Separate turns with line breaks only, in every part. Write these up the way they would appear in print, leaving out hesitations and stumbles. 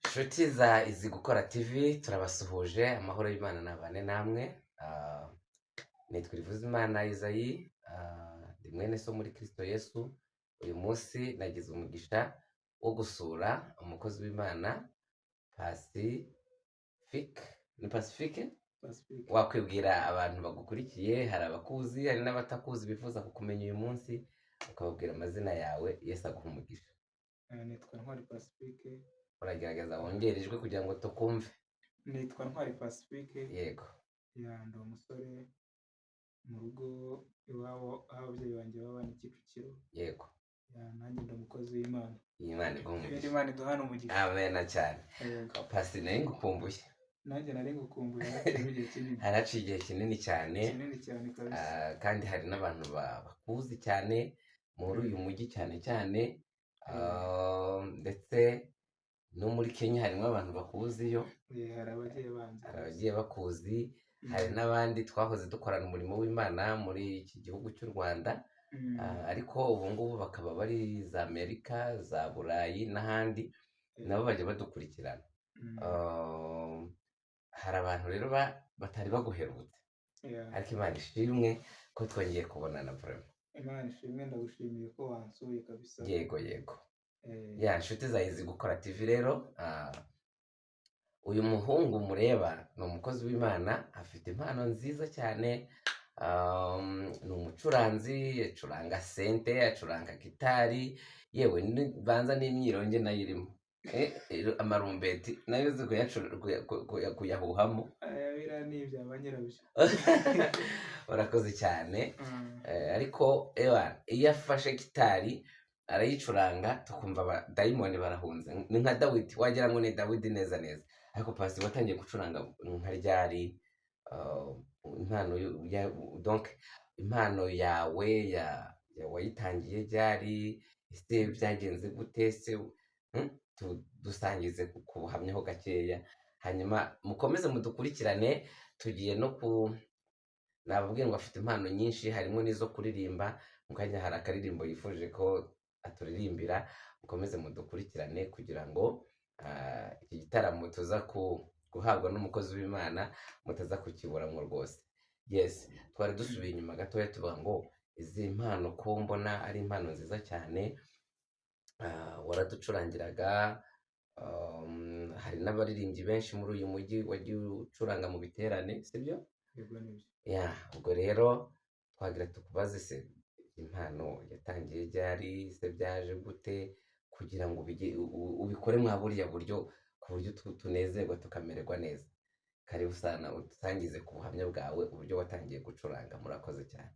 Inshuti za Izi Gukora TV turabasuhuje, amahoro y'Imana nabane namwe. Nitwa Irivuzimana Isayi, ndi mwene so muri Kristo Yesu. Uyu munsi nagize umugisha wo gusura umukozi w'Imana Pacifique. Ni Pacifique? Wakwibwira abantu bagukurikiye, hari abakuzi hari n'abatakuzi bifuza kukumenya uyu munsi, ukababwira amazina yawe. Yesu aguha umugisha.
Nitwa Ntwari Pacifique.
Uragerageza wongere ijwi kugira ngo tukumve.
Nitwa Ntwari Pacifique.
Yego.
Ndi umusore mu rugo iwabo aho ababyeyi banjye baba ni Kicukiro.
Yego.
Nanjye ndi umukozi w'Imana.
Imana iguha umugisha.
Imana iduhana umugisha.
Amen cyane. Pasi nari ngukumbuye.
Nanjye nari ngukumbuye
haraciye igihe kinini cyane.
Kinini cyane kabisa.
Kandi hari n'abantu bakuzi cyane muri uyu mujyi cyane cyane. Ndetse no muri Kenya harimo abantu bakuziyo.
Hari
abagiye bakuzi. Hari n'abandi twahoze dukorana umurimo w'Imana muri iki gihugu cy'u Rwanda. Ariko ubu ngubu bakaba bari za Amerika, za Burayi n'ahandi, nabo bajya badukurikirana. Hari abantu rero batari baguherutse, ariko Imana ishimwe ko twongeye kubonana.
Imana ishimwe, ndagushimiye ko wansuye kabisa.
Yego. Inshuti za Izi Gukora TV rero, uyu muhungu mureba ni umukozi w'Imana, afite impano nziza cyane. Ni umucuranzi, acuranga sente, acuranga gitari, yewe banza n'imyironge nayo irimo. Amarumbeti nayo uzi kuyahuhamo.
Biriya ni ibya ba nyirabyo.
Urakoze cyane. Ariko iyo afashe gitari arayicuranga tukumva abadayimoni barahunze, ni nka Dawidi, wagira ngo ni Dawidi neza. Ariko Pasi watangiye gucuranga nka ryari? Impano yawe wayitangiye ryari? Ese byagenze gute? Se dusangize ku buhamyaho gakeya, hanyuma mukomeze mudukurikirane. Tugiye no nababwiye ngo afite impano nyinshi, harimo n'izo kuririmba. Mu kanya hari akaririmbo yifuje ko aturirimbira. Mukomeze mudukurikirane kugira ngo iki gitaramo tuza guhabwa n'umukozi w'Imana mutaza kukiburamo rwose. Yes, twari dusubiye inyuma gatoya tuvuga ngo izi mpano ko mbona ari impano nziza cyane. Waraducurangiraga. Hari n'abaririmbyi benshi muri uyu mujyi wagiye ucuranga mu biterane, sibyo? Ubwo rero twagira tukubaze, se impano yatangiye ryari? Se byaje gute kugira ngo ubikore mwa buriya buryo, ku buryo tunezerwa tukamererwa neza? Karibu sana udusangize ku buhamya bwawe, uburyo watangiye gucuranga. Murakoze cyane.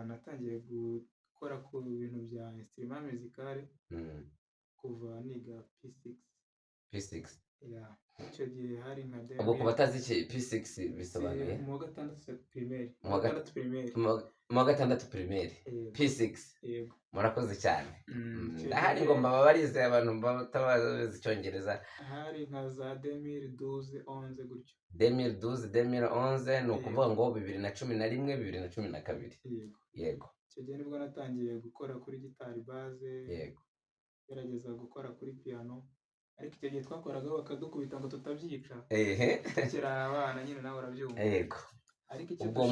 Natangiye gukora ku bintu bya instrument musicale kuva niga P6. Icyo gihe hari nka
ubwo ku batazi iki P6 bisobanuye?
Mu wa gatandatu
primaire. P6.
Yego.
Murakoze cyane. Ahari ngo mbabarize abantu batabazi icyongereza.
Hari nka za 2012-11 gutyo.
2012-2011 ni ukuvuga ngo 2011-2012. Yego.
Icyo gihe nibwo natangiye gukora kuri gitari base.
Yego.
Gerageza gukora kuri piano, ariko icyo gihe twakoragaho bakadukubita ngo tutabyica. Tukiri abana nyine, nawe urabyumva.
Yego.
Ubwo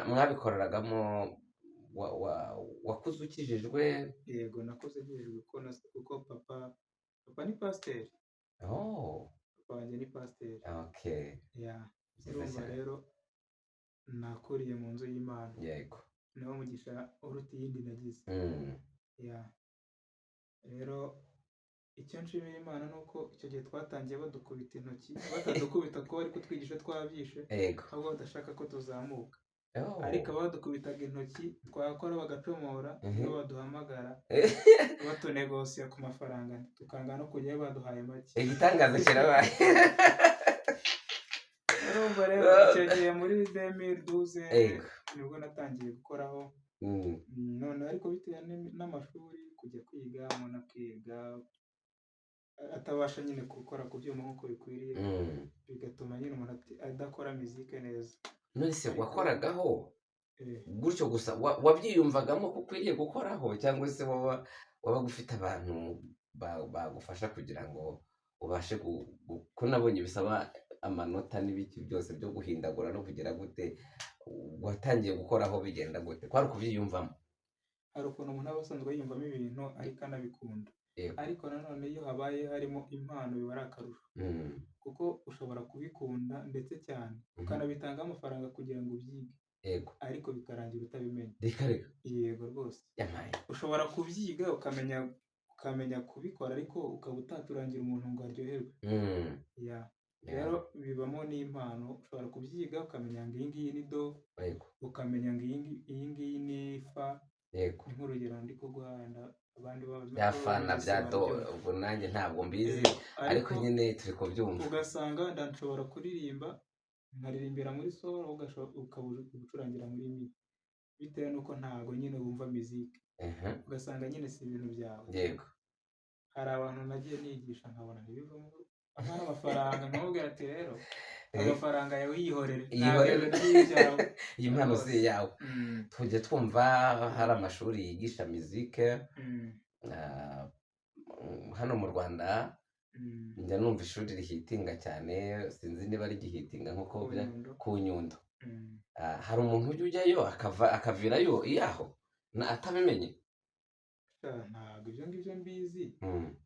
mwabikoreragamo wakuze ukijijwe?
Yego, nakuze nkijijwe kuko papa ni pasiteri. Papa wanjye ni pasiteri. Urumva rero nakuriye mu nzu y'Imana.
Yego.
Niwo mugisha uruta iyindi nagize. Rero icyo nshimira Imana ni uko icyo gihe twatangiye badukubita intoki, batadukubita ko bari kutwigisha twabyishe, ahubwo badashaka ko tuzamuka. Ariko abadukubitaga intoki twakora bagacomora, nibo baduhamagara batunegosiya ku mafaranga, tukanga no kujyayo baduhaye make.
Igitangaza kirabaye.
Urumva rero icyo gihe muri 2012 nibwo natangiye gukoraho. None ariko bitewe n'amashuri, kujya kwiga umuntu akiga atabasha nyine gukora ku byuma nk'uko bikwiriye, bigatuma nyine umuntu adakora muzike neza.
None se wakoragaho gutyo gusa? Wabyiyumvagamo ko ukwiriye gukoraho, cyangwa se wabaga ufite abantu bagufasha kugira ngo ubashe ko nabonye bisaba amanota n'ibiki byose byo guhindagura no kugira gute, watangiye gukoraho bigenda gute, kwari ukubyiyumvamo?
Hari ukuntu umuntu aba asanzwe yiyumvamo ibintu ariko anabikunda, ariko nanone iyo habaye harimo impano biba ari akarusho, kuko ushobora kubikunda ndetse cyane ukanabitangaho amafaranga kugira ngo ubyige, ariko bikarangira utabimenye. Yego rwose, ushobora kubyiga ukamenya kubikora ariko ukaba utaturangira umuntu ngo aryoherwe. Rero bibamo n'impano, ushobora kubyiga ukamenya ngo iyi ngiyi ni do, ukamenya ngo iyi ngiyi ni fa, nk'urugero ndi kuguha abandi
bya fa na bya do, ubwo nanjye ntabwo mbizi ariko nyine turi kubyumva.
Ugasanga nshobora kuririmba nkaririmbira muri solo, ukaba ucurangira muri mi, bitewe n'uko ntabwo nyine wumva muziki, ugasanga nyine si ibintu byawe. Hari abantu nagiye nigisha nkabona ntibivamo amafaranga, nkamubwira ati rero amafaranga yawe yihorere,
iyi mpano si iyawe. Tujye twumva hari amashuri yigisha muzike hano mu Rwanda, njya numva ishuri rihitinga cyane, sinzi niba rigihitinga nk'uko ku Nyundo. Hari umuntu ujya ujyayo akavirayo iyaho atabimenye?
Ntabwo ibyo ngibyo mbizi,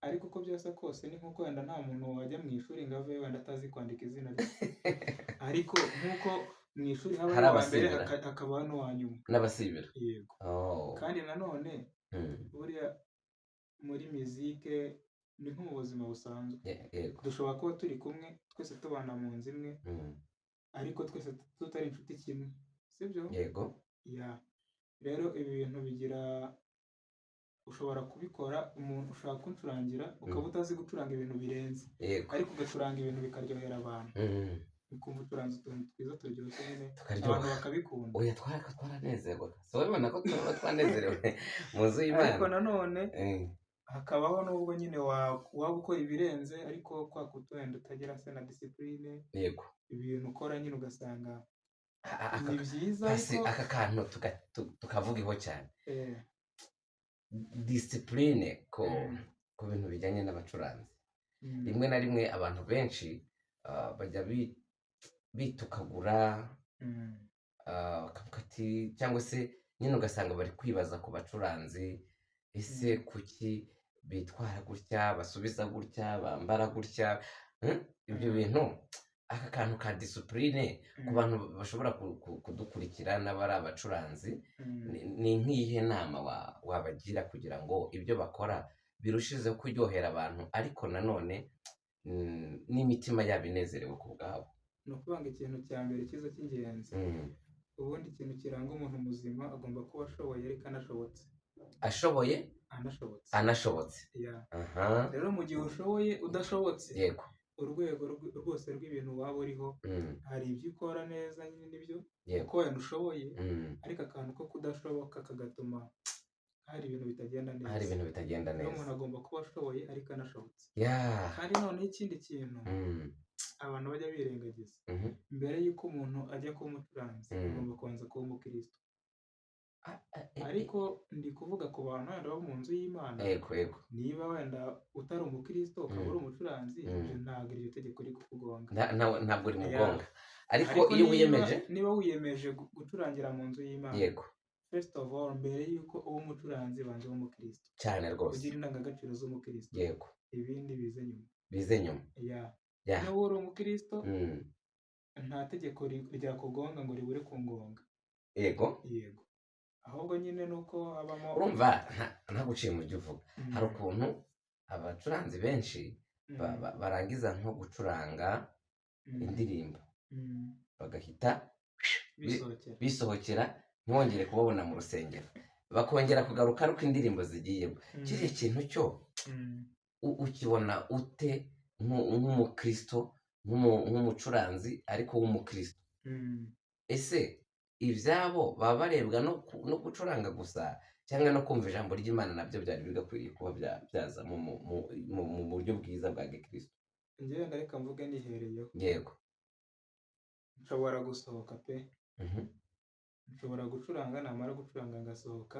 ariko uko byasa kose ni nk'uko wenda nta muntu wajya mu ishuri ngo ave wenda atazi kwandika izina rye, ariko nk'uko mu ishuri haba uwa mbere hakaba n'uwa nyuma
n'abasibira.
Yego, kandi nanone buriya muri muzike ni nko mu buzima busanzwe, dushobora kuba turi kumwe twese tubana mu nzu imwe, ariko twese tutari inshuti kimwe, sibyo? Rero ibi bintu bigira, ushobora kubikora, umuntu ushobora kuncurangira ukaba utazi gucuranga ibintu birenze, ariko ugacuranga ibintu bikaryohera abantu, ukumva ucuranze utuntu twiza turyoshye nyine abantu bakabikunda.
Oya, twaranezerwa, so ubona ko tuba twanezerewe mu nzu y'Imana.
Ariko nanone hakabaho n'ubwo nyine waba ukora ibirenze, ariko kwa wenda utagira se na disipurine, ibintu ukora nyine ugasanga ni byiza.
Aka kantu tukavugaho cyane, disipurine ku bintu bijyanye n'abacuranzi. Rimwe na rimwe abantu benshi bajya bitukagura, bakavuga ati, cyangwa se nyine ugasanga bari kwibaza ku bacuranzi, ese kuki bitwara gutya, basubiza gutya, bambara gutya, ibyo bintu. Aka kantu ka disipurine ku bantu bashobora kudukurikira n'abari abacuranzi, ni nk'iyihe nama wabagira kugira ngo ibyo bakora birushijeho kuryohera abantu, ariko nanone n'imitima yabo inezerewe ku bwabo?
Ni ukuvuga ngo ikintu cya mbere cyiza cy'ingenzi, ubundi ikintu kiranga umuntu muzima agomba kuba ashoboye ariko anashobotse.
Ashoboye anashobotse.
Rero mu gihe ushoboye udashobotse,
yego,
urwego rwose rw'ibintu waba uriho, hari ibyo ukora neza nyine nibyo kuko wenda ushoboye, ariko akantu ko kudashoboka kagatuma hari ibintu bitagenda neza. Umuntu agomba kuba ashoboye ariko anashobotse. Kandi noneho ikindi kintu abantu bajya birengagiza, mbere y'uko umuntu ajya kuba umucuranzi agomba kubanza kuba umukristo. Ariko ndi kuvuga ku bantu wenda baba mu nzu y'Imana, niba wenda utari umukristo ukaba uri umucuranzi, ntabwo iryo tegeko riri kukugonga,
ntabwo rimugonga. Ariko iyo wiyemeje,
niba wiyemeje gucurangira mu nzu y'Imana, first of all, mbere y'uko uba umucuranzi banza uba umukristo
cyane rwose,
ugira indangagaciro z'umukristo.
Yego,
ibindi
bize nyuma.
Niba uri umukristo, nta tegeko ryakugonga ngo ribure ku ngonga.
Yego,
ahubwo nyine nuko habamo,
urumva nta guciye mu byo uvuga. Hari ukuntu abacuranzi benshi barangiza nko gucuranga indirimbo bagahita bisohokera, ntibongere kubabona mu rusengero, bakongera kugaruka ariko indirimbo zigiyemo. Kiriya kintu cyo ukibona ute nk'umukristo, nk'umucuranzi ariko w'umukristo? Ese ibyabo baba barebwa no gucuranga gusa, cyangwa no kumva ijambo ry'Imana nabyo byari bigakwiriye kuba byaza mu buryo bwiza bwa gikristo?
Njyewe reka mvuge nihereyeho.
Yego,
nshobora gusohoka pe, nshobora gucuranga, namara gucuranga ngasohoka,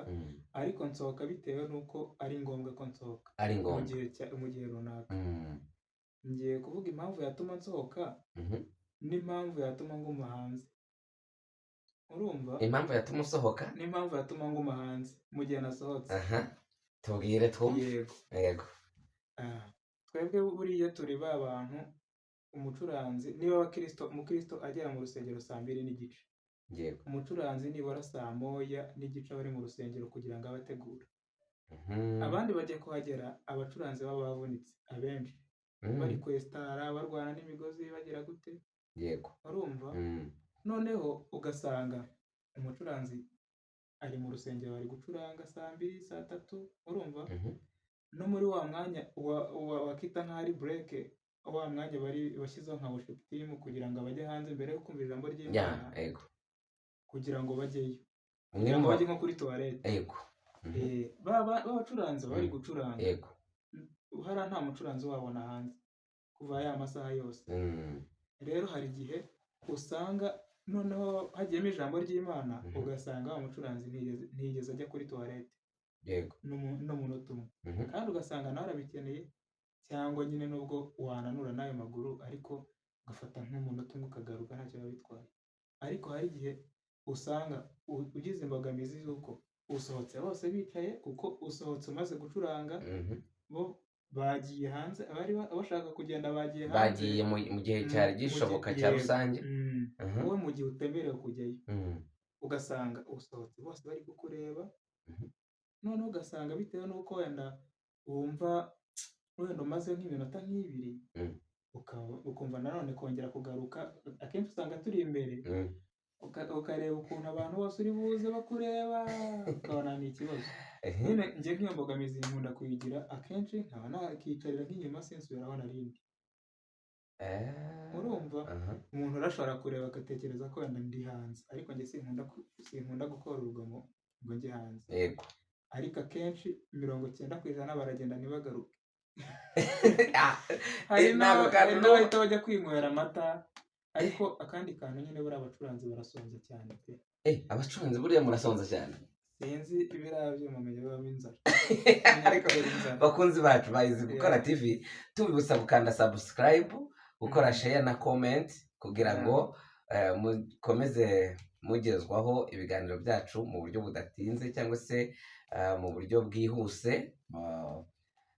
ariko nsohoka bitewe n'uko ari ngombwa ko nsohoka,
ari ngombwa
mu gihe runaka. ngiye kuvuga impamvu yatuma nsohoka n'impamvu yatuma nguma hanze. Urumva
impamvu yatuma usohoka
n'impamvu yatuma nguma hanze mu gihe nasohotse.
tubwire twumve.
Yego. Twebwe buriya turi ba bantu, umucuranzi niba umukristo agera mu rusengero 2:30.
Yego.
Umucuranzi nibura 1:30 aba ari mu rusengero kugira ngo abategure. Abandi bagiye kuhagera abacuranzi baba bavunitse abenshi bari kwestara barwana n'imigozi bagira gute.
Yego.
Urumva noneho ugasanga umucuranzi ari mu rusengero bari gucuranga 2:00 3:00. Urumva no muri wa mwanya wakita nk'ari break, wa mwanya bari bashyizeho nka worship team kugira ngo bajye hanze mbere yo kumva ijambo ry'Imana.
Yego.
Kugira ngo bajyeyo, kugira ngo bajye nko kuri toilette.
Yego.
Babacuranzi bari gucuranga.
Yego.
Uhara nta mucuranzi wabona hanze kuva ya masaha yose. Rero hari igihe usanga noneho hagiyemo ijambo ry'Imana ugasanga wa mucuranzi ntiyigeze ajya kuri toilette.
Yego.
No munota umwe. Kandi ugasanga nawe arabikeneye, cyangwa nyine nubwo wananura n'ayo maguru ariko ugafata nk'umunota umwe ukagaruka ntacyo biba bitwaye. Ariko hari igihe usanga ugize imbogamizi z'uko usohotse bose bicaye, kuko usohotse umaze gucuranga bo bagiye hanze, abari bashaka kugenda bagiye hanze,
bagiye mu gihe cyari gishoboka cya rusange.
wowe mu gihe utemerewe kujyayo ugasanga usohotse bose bari kukureba. Noneho ugasanga bitewe n'uko wenda wumva wenda umaze nk'iminota nk'ibiri ukumva nanone kongera kugaruka. Akenshi usanga turi imbere ukareba ukuntu abantu bose uri buze bakureba, ukabona ni ikibazo. Nyine njye nk'iyo mbogamizi nkunda kuyigira, akenshi nkaba nakicarira nk'inyuma sinsubiraho narindi. Urumva umuntu arashobora kureba agatekereza ko wenda ndi hanze, ariko njye sinkunda gukora urugomo ngo njye hanze.
Yego.
Ariko akenshi 90% baragenda ntibagaruke. Hari n'abahita bajya kwinywera amata. Ariko akandi kantu nyine buriya abacuranzi barasonza cyane pe.
Abacuranzi buriya murasonza cyane.
Sinzi ibiriya byuma menya baba inzara.
Bakunzi bacu bayizi gukora TV, tubibutsa gukanda subscribe, gukora share na comment kugira ngo mukomeze mugezwaho ibiganiro byacu mu buryo budatinze cyangwa se mu buryo bwihuse.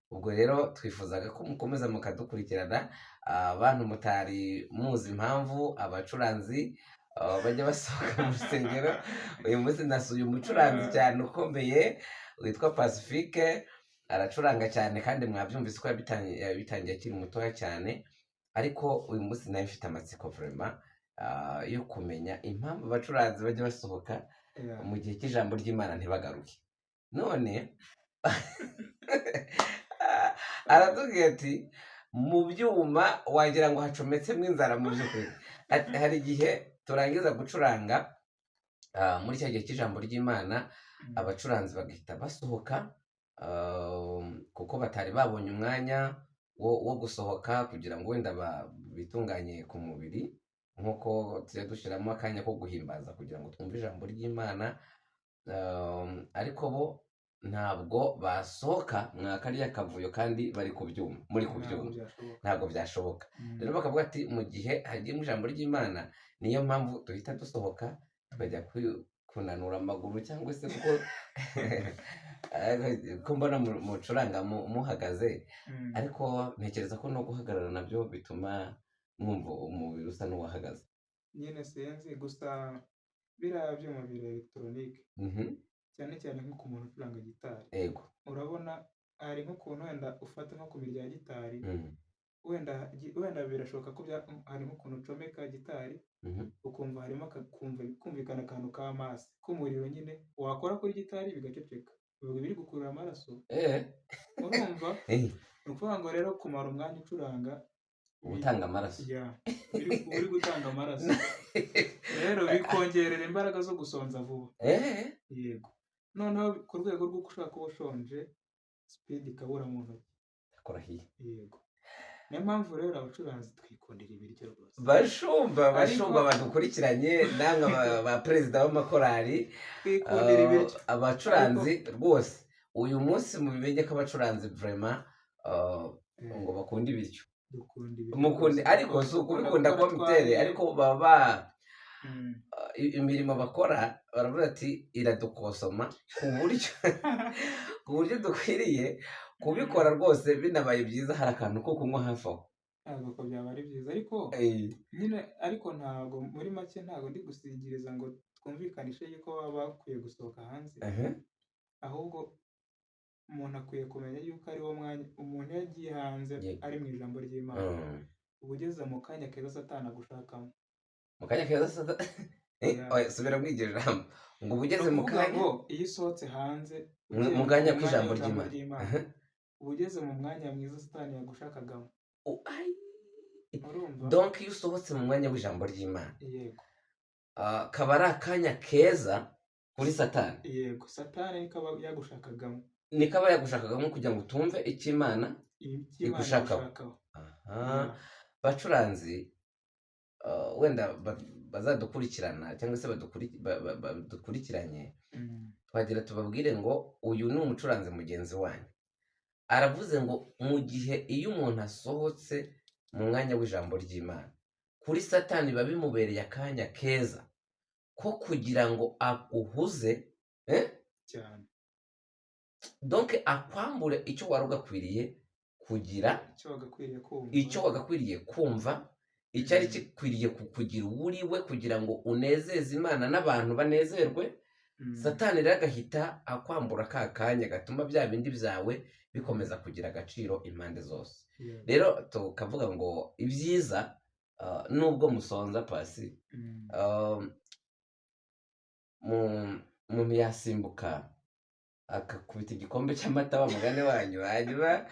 Ubwo rero twifuzaga ko mukomeza mukadukurikirana. Abantu mutari muzi impamvu abacuranzi bajya basohoka mu rusengero, uyu munsi nasuye umucuranzi cyane ukomeye witwa Pacifique. Aracuranga cyane kandi mwabyumvise ko yabitangiye akiri mutoya cyane, ariko uyu munsi nawe mfite amatsiko vraiment yo kumenya impamvu abacuranzi bajya basohoka mu gihe cy'ijambo ry'Imana ntibagaruke. None aratubwira ati mu byuma wagira ngo hacometsemo inzara mu by'ukuri. Hari igihe turangiza gucuranga muri cya gihe cy'ijambo ry'Imana, abacuranzi bagahita basohoka kuko batari babonye umwanya wo gusohoka kugira ngo wenda bitunganye ku mubiri, nk'uko tujya dushyiramo akanya ko guhimbaza kugira ngo twumve ijambo ry'Imana. Ariko bo ntabwo basohoka mwakariya kavuyo kandi bari kubyuma, muri kubyuma ntabwo byashoboka. Rero bakavuga ati mu gihe hagiyemo ijambo ry'Imana niyo mpamvu duhita dusohoka tukajya kunanura amaguru, cyangwa se ko mbona mucuranga muhagaze, ariko ntekereza ko no guhagarara nabyo bituma mwumva umubiri usa n'uwahagaze.
Nyine sinzi gusa biriya byuma biri elegitoronike, cyane cyane nko ku muntu ucuranga gitari.
Yego.
Urabona hari nk'ukuntu wenda ufata nko ku mirya ya gitari, wenda birashoboka ko hari nk'ukuntu ucomeka gitari ukumva harimo kumvikana akantu k'amazi k'umuriro, nyine wakora kuri gitari bigaceceka, biba biri gukurura amaraso. Urumva ni ukuvuga ngo rero kumara umwanya ucuranga
gutanga amaraso,
uri gutanga amaraso, rero bikongerera imbaraga zo gusonza vuba. Yego. Noneho ku rwego rw'uko ushobora kuba ushonje, speed ikabura mu ntoki.
Yakurahiye.
Yego. Niyo mpamvu rero abacuranzi twikundira ibiryo rwose.
Bashumba badukurikiranye, namwe ba perezida b'amakorali,
twikundira ibiryo.
Abacuranzi rwose uyu munsi mubimenye ko abacuranzi vraiment ngo bakunda ibiryo.
dukunda ibiryo
mukundi
rwose
ariko
kuko
si
dukunda
ukubikunda
gukora
kuba mutere
twariye.
ariko baba
Mm.
imirimo bakora baravuga ati iradukosoma ku buryo dukwiriye kubikora rwose, binabaye byiza hari akantu ko kunywa hafi aho.
Ntabwo ko byaba ari byiza ariko nyine, ariko ntabwo muri make ntabwo ndi gusigiriza ngo twumvikanishe yuko baba bakwiye gusohoka hanze, ahubwo umuntu akwiye kumenya yuko ari wo mwanya umuntu iyo agiye hanze ari mu ijambo ry'Imana, uba ugeze mu kanya keza Satani agushakamo.
Mu kanya keza subira muri iryo jambo ngo uba ugeze mu kanya,
iyo usohotse hanze
mu kanya kw'ijambo ry'Imana
uba ugeze mu mwanya mwiza Satani yagushakagamo.
donc iyo usohotse mu mwanya w'ijambo ry'Imana,
yego,
kaba ari akanya keza kuri Satani.
Yego, Satani niko aba yagushakagamo,
niko aba yagushakagamo kugira ngo utumve icyo Imana igushakaho. Bacuranzi wenda bazadukurikirana cyangwa se badukurikiranye, twagira tubabwire ngo uyu ni umucuranzi mugenzi wanyu, aravuze ngo mu gihe iyo umuntu asohotse mu mwanya w'ijambo ry'Imana, kuri Satani biba bimubereye akanya keza ko kugira ngo aguhuze
cyane,
donc akwambure icyo wari ugakwiriye kugira, icyo wagakwiriye kumva, icyari gikwiriye kukugira uriwe kugira ngo unezeze Imana n'abantu banezerwe. Satani rero agahita akwambura ka kanya gatuma bya bindi byawe bikomeza kugira agaciro impande zose. Rero tukavuga ngo ibyiza nubwo musonza pasi, umuntu yasimbuka akakubita igikombe cy'amata wa mugani wanyu, hanyuma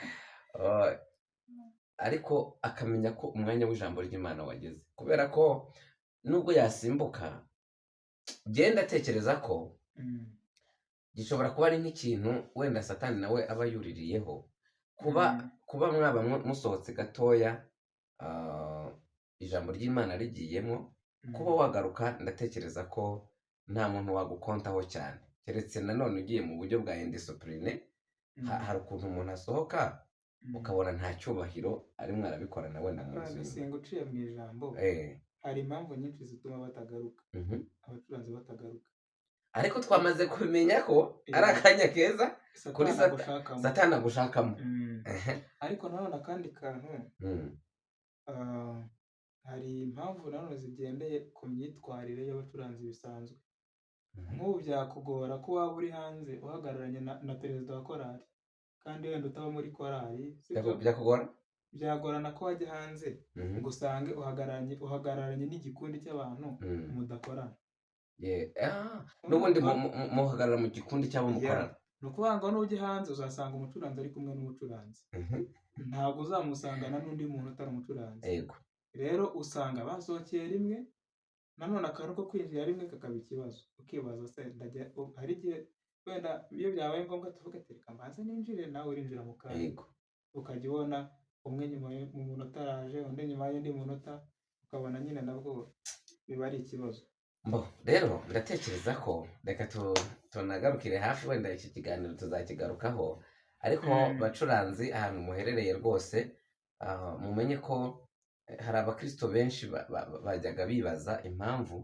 ariko akamenya ko umwanya w'ijambo ry'Imana wageze, kubera ko nubwo yasimbuka, genda atekereza ko gishobora kuba ari nk'ikintu wenda Satani nawe aba yuririyeho, kuba mwaba musohotse gatoya ijambo ry'Imana rigiyemo, kuba wagaruka ndatekereza ko nta muntu wagukontaho cyane, keretse nanone ugiye mu buryo bwa indiscipline. Hari ukuntu umuntu asohoka ukabona nta cyubahiro arimo arabikorana wenda mu nzu.
Singa uciye mu ijambo, hari impamvu nyinshi zituma batagaruka, abacuranzi batagaruka,
ariko twamaze kumenya ko ari akanya keza kuri Satani agushakamo.
Ariko nanone akandi kantu, hari impamvu nanone zigendeye ku myitwarire y'abacuranzi bisanzwe. Nk'ubu byakugora ko waba uri hanze uhagararanye na perezida wa korali kandi wenda utaba muri korali, byagorana ko wajya hanze ngo usange uhagararanye n'igikundi cy'abantu mudakorana.
N'ubundi muhagarara mu gikundi cy'abo mukorana.
Ni ukuvuga ngo nujya hanze uzasanga umucuranzi ari kumwe n'umucuranzi, ntabwo uzamusangana n'undi muntu utari umucuranzi. Rero usanga basohokeye rimwe, nanone akantu ko kwinjira rimwe kakaba ikibazo, ukibaza se hari igihe wenda iyo byabaye ngombwa tuvuga ati reka mbanze ninjire, nawe urinjira mu kanya, ukajya ubona umwe nyuma mu munota araje, undi nyuma y'undi munota, ukabona nyine nabwo biba ari ikibazo.
Rero ndatekereza ko reka tunagarukire hafi, wenda iki kiganiro tuzakigarukaho, ariko bacuranzi ahantu muherereye rwose, mumenye ko hari abakristo benshi bajyaga bibaza impamvu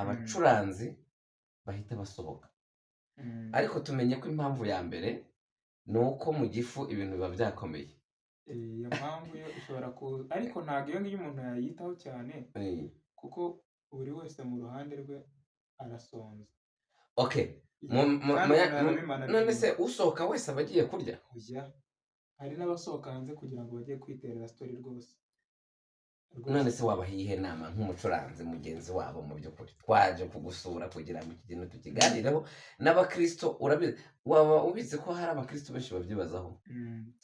abacuranzi bahita basohoka, ariko tumenye ko impamvu ya mbere ni uko mu gifu ibintu biba byakomeye.
Iyo mpamvu yo ishobora kuza, ariko ntabwo iyo ngiyo umuntu yayitaho cyane, kuko buri wese mu ruhande rwe arasonza.
None se usohoka wese aba agiye kurya?
Hari n'abasohoka hanze kugira ngo bajye kwiterera story rwose.
None se wabaha iyihe nama nk'umucuranzi mugenzi wabo? Mu by'ukuri twaje kugusura kugira ngo iki kintu tukiganireho n'abakristo. Urabizi, waba ubizi ko hari abakristo benshi babyibazaho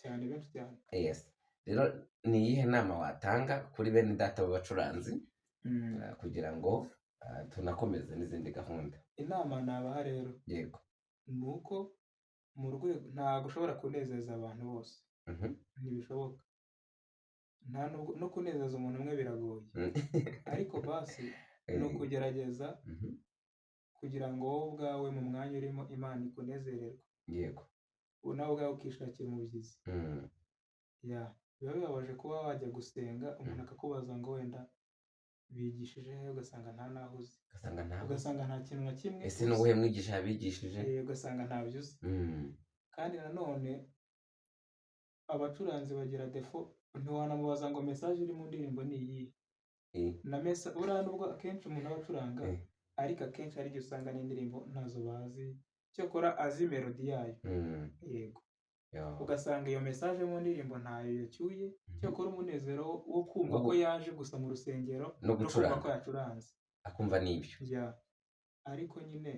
cyane, benshi cyane.
Rero ni iyihe nama watanga kuri bene data b'abacuranzi kugira ngo tunakomeze n'izindi gahunda?
Inama nabaha rero,
yego,
ni uko mu rwego ntabwo ushobora kunezeza abantu bose, ntibishoboka, no kunezeza umuntu umwe biragoye, ariko basi ni ukugerageza kugira ngo wowe ubwawe mu mwanya urimo Imana ikunezererwe,
yego,
nawe ubwawe ukishakira umubyizi. biba bibabaje kuba wajya gusenga umuntu akakubaza ngo wenda bigishije he, ugasanga nta naho uzi, ugasanga nta kintu na kimwe
ese n'ubuhe mwigisha yabigishije,
ugasanga ntabyo uzi. Kandi nanone abacuranzi bagira defo, ntiwanamubaza ngo message iri mu ndirimbo ni iyihe, na uriya nubwo akenshi umuntu aba acuranga ariko akenshi hari igihe usanga n'indirimbo ntazo bazi, cyokora azi melody yayo. Yego, ugasanga iyo message mu ndirimbo ntayo yacyuye, cyokora umunezero wo kumva ko yaje gusa mu rusengero no kumva ko yacuranze
akumva n'ibyo.
Ariko nyine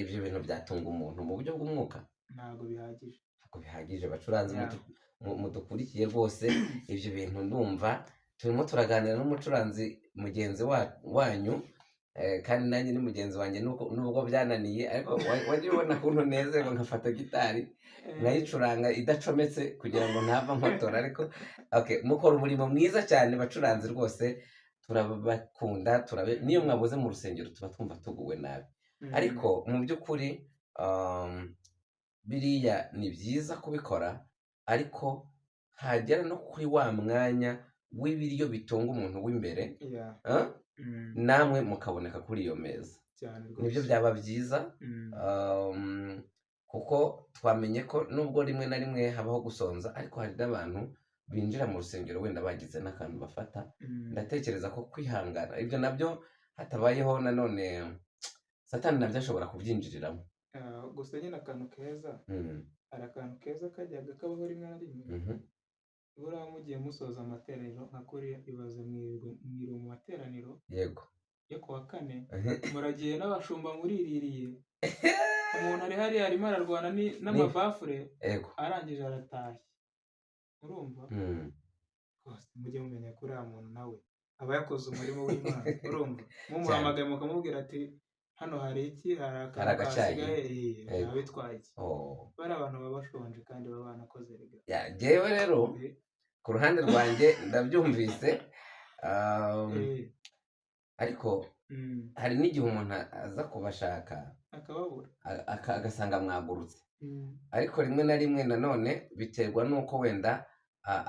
ibyo bintu byatunga umuntu mu buryo bw'umwuka
ntabwo
bihagije. Abacuranzi mudukurikiye rwose, ibyo bintu ndumva turimo turaganira n'umucuranzi mugenzi wanyu, kandi nanjye ni mugenzi wanjye nubwo byananiye, ariko wajya ubona ukuntu nezerwa nkafata gitari nkayicuranga idacometse kugira ngo ntava nkotora. Ariko mukora umurimo mwiza cyane bacuranzi rwose, turabakunda, niyo mwabuze mu rusengero tuba twumva tuguwe nabi. Ariko mu by'ukuri biriya ni byiza kubikora, ariko hagera no kuri wa mwanya w'ibiryo bitunga umuntu w'imbere, namwe mukaboneka kuri iyo meza, nibyo byaba byiza. Kuko twamenye ko nubwo rimwe na rimwe habaho gusonza, ariko hari n'abantu binjira mu rusengero wenda bagize n'akantu bafata. Ndatekereza ko kwihangana ibyo nabyo hatabayeho nanone Satani nabyo ashobora kubyinjiriramo.
Gusa nyine akantu keza, hari akantu keza kajyaga kabaho rimwe na rimwe, buriya mugiye musoza amateraniro nka kuriya, ibaze mwiriwe mu materaniro
yego
yo kuwa kane, muragiye n'abashumba muriririye, umuntu ari hariya arimo ararwana n'amabafure, arangije aratashye. Urumva rwose mujye mumenya ko uriya muntu nawe aba yakoze umurimo w'Imana. Urumva mumuhamagaye mukamubwira ati hano hari iki, hari akantu kasigaye, abitwaye iki. Bari abantu baba bashonje kandi baba banakoze rega.
Jyewe rero ku ruhande rwanjye ndabyumvise, ariko hari n'igihe umuntu aza kubashaka
akababura,
agasanga mwagurutse, ariko rimwe na rimwe nanone biterwa n'uko wenda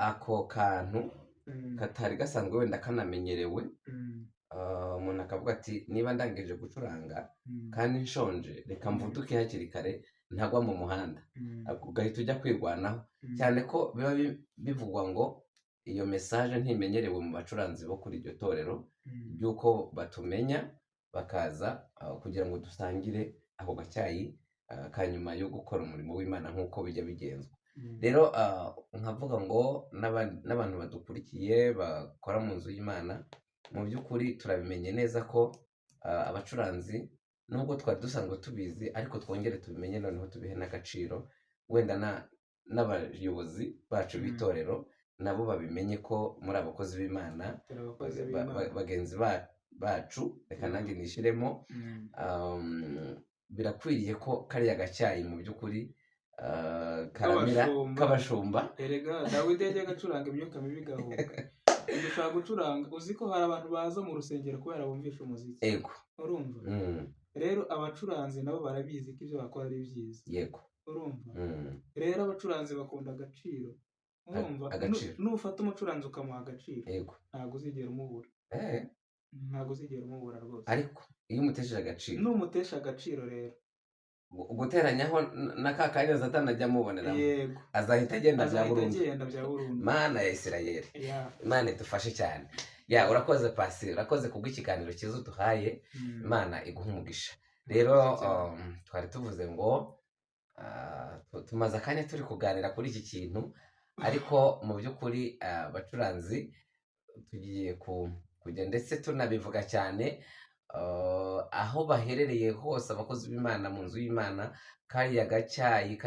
ako kantu katari gasanzwe wenda kanamenyerewe. Umuntu akavuga ati niba ndangije gucuranga kandi nshonje, reka mvuduke hakiri kare ntagwa mu muhanda, ugahita ujya kwirwanaho. Cyane ko biba bivugwa ngo iyo message ntimenyerewe mu bacuranzi bo kuri iryo torero, by'uko batumenya bakaza kugira ngo dusangire ako gacyayi ka nyuma yo gukora umurimo w'Imana nk'uko bijya bigenzwa. Rero nkavuga ngo n'abantu badukurikiye bakora mu nzu y'Imana, mu by'ukuri turabimenye neza ko abacuranzi nubwo twari dusanzwe tubizi, ariko twongere tubimenye noneho tubihe n'agaciro, wenda n'abayobozi bacu b'itorero nabo babimenye ko muri abakozi b'Imana, bagenzi bacu, reka nanjye nishyiremo, birakwiriye ko kariya gacyayi mu by'ukuri karamira k'abashumba.
Erega Dawidi yajyaga acuranga imyuka mibi igahuka. Ushaka gucuranga, uzi ko hari abantu baza mu rusengero kubera bumvisha umuziki.
Yego.
Urumva? Rero abacuranzi nabo barabizi ko ibyo bakora ari byiza.
Yego.
Urumva? Rero abacuranzi bakunda agaciro. Urumva? Nufata umucuranzi ukamuha agaciro,
yego,
ntabwo uzigera umubura. Ntabwo uzigera umubura rwose.
Ariko iyo umutesheje agaciro,
n'umutesha agaciro rero
guteranyaho na ka kanya Satani ajya amuboneramo, azahita agenda bya burundu. Mana ya Isirayeli, Imana idufashe cyane. Urakoze Pasi, urakoze kubw'ikiganiro cyiza uduhaye, Imana iguha umugisha. Rero twari tuvuze ngo tumaze akanya turi kuganira kuri iki kintu, ariko mu by'ukuri abacuranzi tugiye kujya ndetse tunabivuga cyane, aho baherereye hose abakozi b'Imana mu nzu y'Imana, kariya gacyayi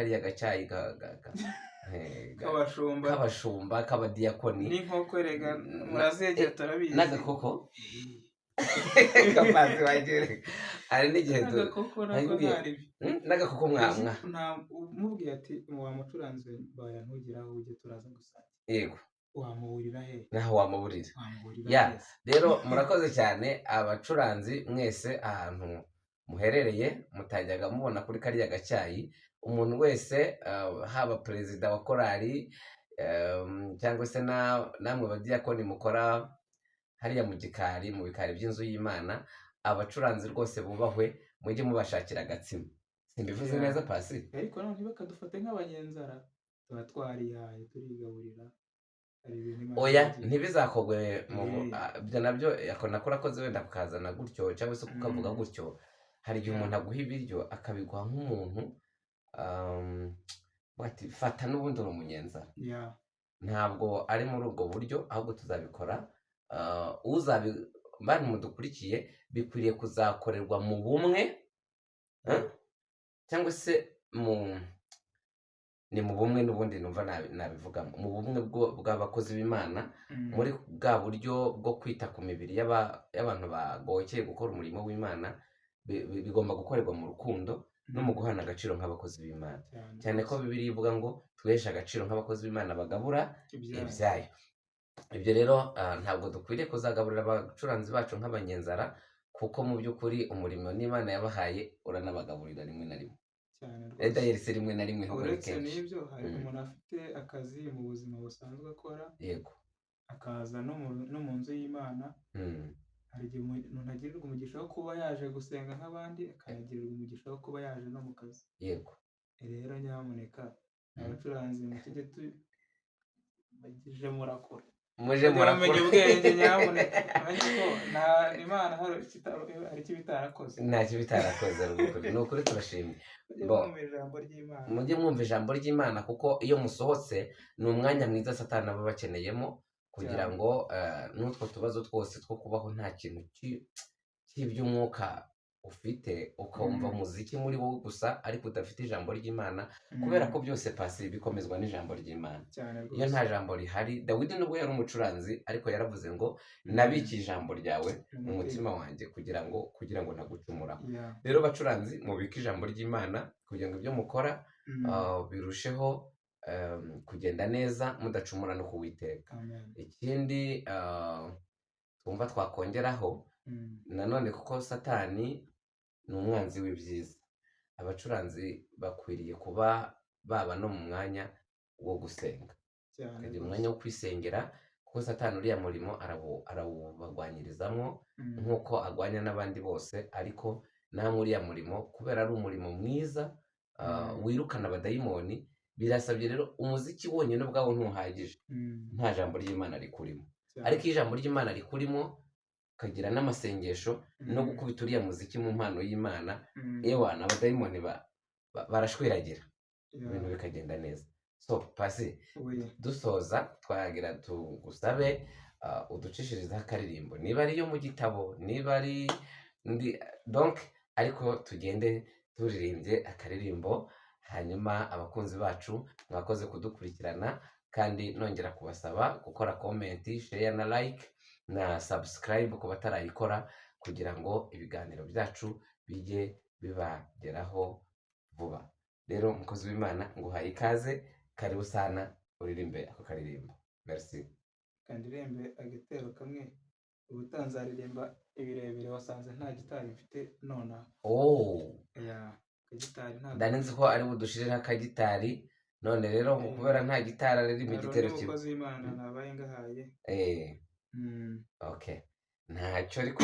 k'abashumba, k'abadiyakoni
n'inkoko, rega murazegera turabizi,
n'agakoko kapazi wagira, hari n'igihe n'agakoko mwamwa
umubwiye ati wa mucuranzi baya ntugiraho ujye turaza gusangira.
Yego,
wamuburira he?
Naho wamuburira. Rero murakoze cyane abacuranzi mwese, ahantu muherereye mutajyaga mubona kuri kariya gacyayi. Umuntu wese, haba perezida wa korali, cyangwa se namwe badiyakoni mukora hariya mu bikari by'inzu y'Imana, abacuranzi rwose bubahwe, mujye mubashakira agatsima. Simbivuze neza Pasi?
Ariko none ntibakadufate nk'abanyenzara, tuba twarihaye turigaburira.
Oya ntibizakogwe ibyo nabyo urakoze wenda kukazana gutyo cyangwa se kukavuga gutyo. Hari igihe umuntu aguha ibiryo akabiguha nk'umuntu fata n'ubundi uri umunyenzara. Ntabwo ari muri ubwo buryo, ahubwo tuzabikora bantu mudukurikiye bikwiriye kuzakorerwa mu bumwe, cyangwa se ni mu bumwe n'ubundi numva nabivugamo, mu bumwe bw'abakozi b'Imana, muri bwa buryo bwo kwita ku mibiri y'abantu bagokeye gukora umurimo w'Imana. Bigomba gukorerwa mu rukundo no mu guhana agaciro nk'abakozi b'Imana, cyane ko Bibiliya ivuga ngo twiheshe agaciro nk'abakozi b'Imana bagabura ibyayo. Ibyo rero ntabwo dukwiriye kuzagaburira abacuranzi bacu nk'abanyenzara, kuko mu by'ukuri umurimo n'Imana yabahaye uranabagaburira rimwe na rimwe. Dayeri rimwe na rimwe.
Uretse n'ibyo, hari umuntu afite akazi mu buzima busanzwe akora,
yego,
akaza no mu nzu y'Imana. Hari igihe umuntu agirirwa umugisha wo kuba yaje gusenga nk'abandi, akanagirirwa umugisha wo kuba yaje no mu kazi.
Yego.
Rero nyamuneka abacuranzi mutujye bagije murakora.
Muje muramenya
ubwenge nyamuneka. Imana hari icyo bitarakoze.
Nta cyo bitarakoze ni ukuri turashimye. Mujye mwumva ijambo ry'Imana, kuko iyo musohotse ni umwanya mwiza Satani aba bakeneyemo, kugira ngo n'utwo tubazo twose two kubaho nta kintu cy'iby'umwuka ufite, ukumva umuziki muri wowe gusa ariko udafite ijambo ry'Imana, kubera ko byose Pasi bikomezwa n'ijambo ry'Imana. Iyo nta jambo rihari, Dawidi nubwo yari umucuranzi ariko yaravuze ngo nabiki ijambo ryawe mu mutima wanjye kugira ngo ntagucumuraho. Rero bacuranzi, mubike ijambo ry'Imana kugira ngo ibyo mukora birusheho kugenda neza, mudacumura no kuwiteka. Ikindi twumva twakongeraho nanone, kuko Satani ni umwanzi w'ibyiza, abacuranzi bakwiriye kuba baba no mu mwanya wo gusenga, ukagira umwanya wo kwisengera, kuko Satani uriya murimo arawubagwanyirizamo nk'uko agwanya n'abandi bose. Ariko namwe uriya murimo, kubera ari umurimo mwiza wirukana abadayimoni, birasabye rero umuziki wonyine ubwawo ntuhagije, nta jambo ry'Imana rikurimo. Ariko iyo ijambo ry'Imana rikurimo, ukagira n'amasengesho no gukubita uriya muziki mu mpano y'Imana, ewana abadayimoni barashwiragira, ibintu bikagenda neza. So Pasi, dusoza twagira tugusabe uducishirizeho akaririmbo, niba ari iyo mu gitabo, niba ari donc, ariko tugende turirimbye akaririmbo. Hanyuma abakunzi bacu mwakoze kudukurikirana, kandi nongera kubasaba gukora comment, share na like na subscribe ku batarayikora, kugira ngo ibiganiro byacu bijye bibageraho vuba. Rero mukozi w'Imana, nguhaye ikaze, karibu sana, uririmbe ako karirimbo. Merci.
Kandirimbe agatero kamwe, ubutanzaririmba ibirebire, wasanze nta gitari mfite nona.
Ndani nzi ko ari budushirira akagitari, none rero kubera nta gitari aririmba igitero kimwe.
Umukozi w'Imana nabaye ngahaye.
Okay, ntacyo, ariko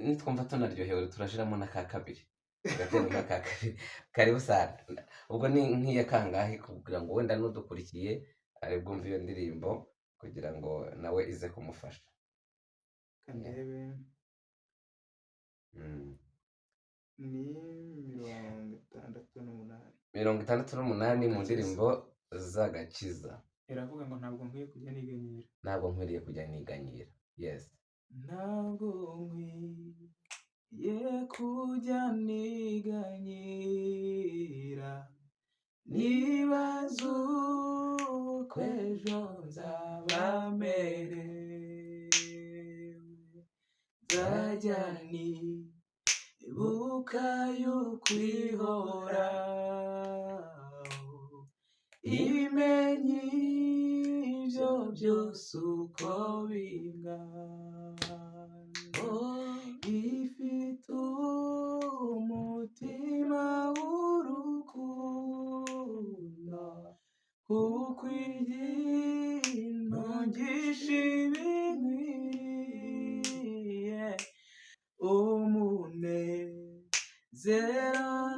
nitwumva tunaryohewe turashiramo na ka kabiri, agatero ka kabiri. Karibu sana. Ubwo ni nk'iya kangahe, kugira ngo wenda n'udukurikiye ari bwumve iyo ndirimbo, kugira ngo nawe ize kumufasha.
Kandebe ni
68 mu ndirimbo z'agakiza.
Iravuga ngo ntabwo nkwiye kujya niganyira.
Ntabwo nkwiriye kujya niganyira. Yes.
Ntabwo nkwiye kujya niganyira, nibaza uko ejo nzaba merewe, nzajya nibuka yuko ihoraho imenya ibyo byose uko bingana, ifite umutima w'urukundo ukwigisha ibinkwiye umunezero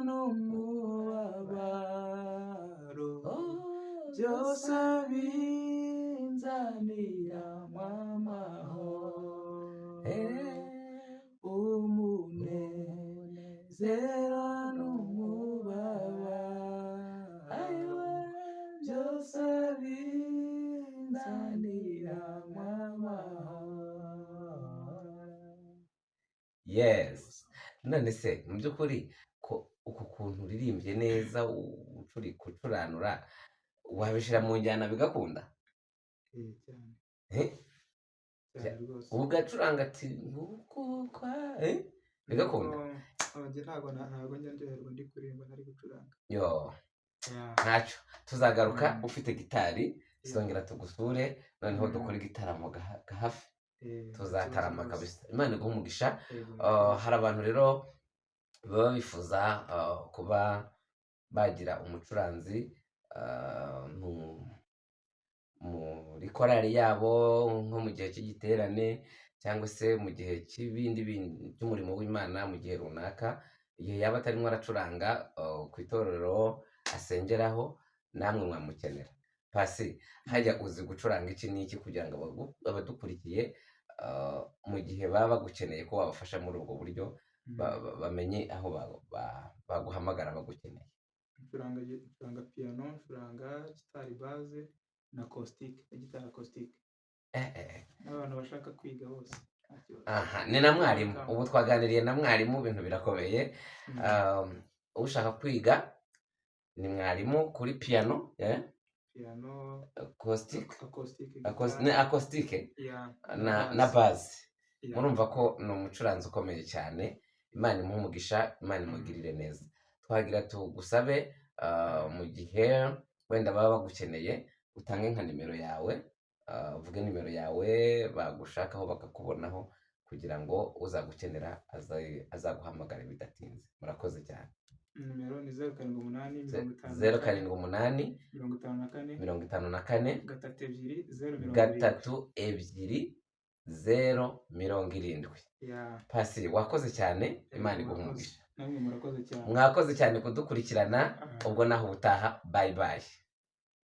n'umubabaro byose binzanira amahoro umunezero n'umubabaro byose binzanira amahoro.
Yes, none se mu by'ukuri ko uku kuntu uririmbye neza gucuranura wabishyira mu njyana bigakunda ugacuranga ati bigakunda?
ntabwo njya ndyoherwa ndi kuririmba ntari gucuranga.
Yo ntacyo, tuzagaruka ufite gitari tuzongera tugusure noneho dukore igitaramo hafi tuzatarama kabisa. Imana iguhe umugisha. Hari abantu rero baba bifuza kuba bagira umucuranzi muri korali yabo nko mu gihe cy'igiterane cyangwa se mu gihe cy'ibindi by'umurimo w'Imana mu gihe runaka, igihe yaba atarimo aracuranga ku itorero asengeraho, namwe mwamukenera. Pasi, hajya uzi gucuranga iki n'iki kugira ngo abadukurikiye mu gihe baba bagukeneye ko wabafasha muri ubwo buryo bamenye aho baguhamagara bagukeneye?
ncuranga piano, ncuranga gitari baze na acoustic, gitari acoustic. N'abantu bashaka kwiga bose.
Aha, ni na mwarimu. Ubu twaganiriye na mwarimu, ibintu birakomeye. Ushaka kwiga ni mwarimu kuri piano,
piano,
acoustic na baze. Murumva ko ni umucuranzi ukomeye cyane. Imana imuhe umugisha, Imana imugirire neza. Twagira tugusabe mu gihe wenda baba bagukeneye utange nka nimero yawe, uvuge nimero yawe bagushakaho bakakubonaho kugira ngo uzagukenera azaguhamagare bidatinze. Murakoze cyane.
Nimero ni 078
074 Pasi, wakoze cyane. Imana iguhe umugisha.
Namwe murakoze cyane.
Mwakoze cyane kudukurikirana. Ubwo naho ubutaha. Bye bye.